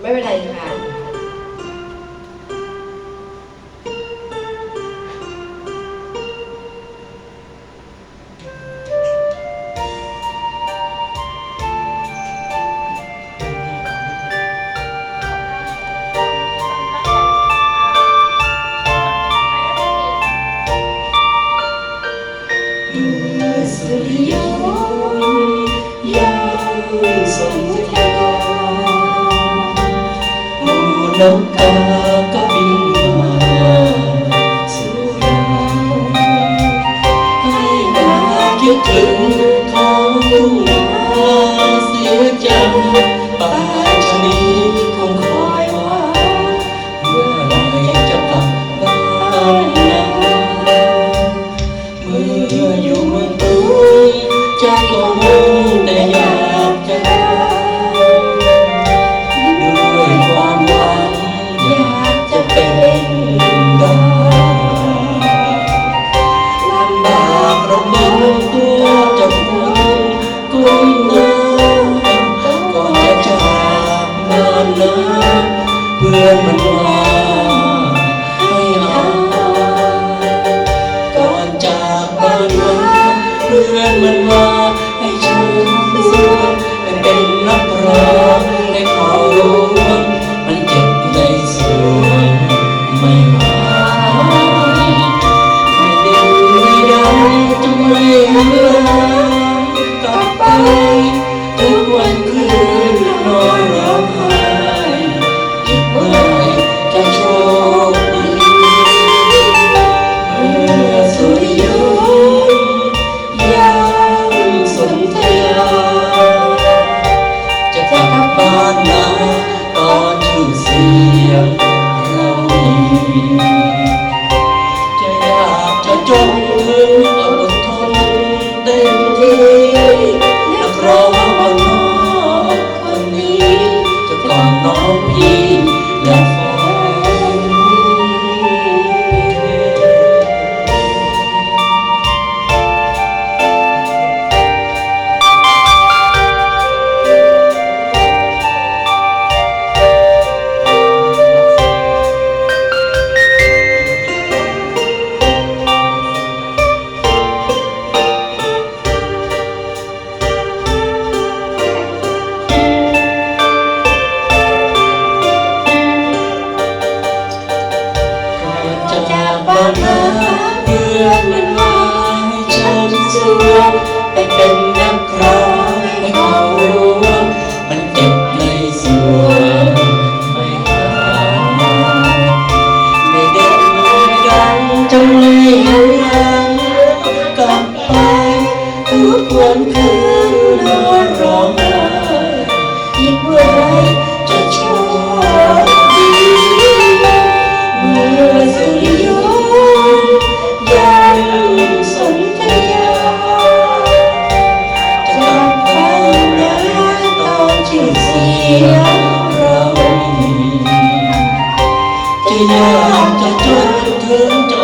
ไม่เป็นไรค่ะสุริยนต์ยังสนธยาโอ้นกกาก็บินมาสู่เราให้นาคิดถึงท้องทุ่งนาเสียจังป่าชะนีคงคอยว่าเมื่อไรจะกลับบ้านนะเมื่ออยู่เมืองกรุงใจก็มุ่งแต่อยากจะได้ด้วยความหวังอยากจะเป็นดาวลำบากระบมตัวจะพุ่งกุ้งน้ำก่อนจะจากบ้านนะเพื่อนมันว่าให้อาก่อนจากบ้านนะเพื่อนมันว่าให้ฉันสู้เป็นนักร้องให้เขารู้มันเจ็บในส่วนไม่หายไม่ดิ้นไม่ดังจะไม่เลือนกลับไปทุกวันคืนนอนร้องไห้อีกเมื่อไรจะโชคดีเมื่อสุริยนต์ยังสนธยาจะกลับบ้านนะตอนชื่อเสียงเรามีจะอยากจะจนถึงอดทนเต็มที่นักร้องคนนอกคนนี้จะกอดน้องพี่และแฟนบ้านนาเพื่อนมันว่าให้ฉันสู้ไปเป็นนักร้องให้เขารู้มันเจ็บในส่วนไม่หายไม่เด่นไม่ดังจนไม่หันหลังกลับไปทุกวันคืนนอนร้องไห้อีกเมื่อไรจะโชคดีเมื่อสุริยนต์ยังสนธยาจะกลับบ้านนะตอนชื่อเสียงเรามีจะอยากจะจนถึงจะ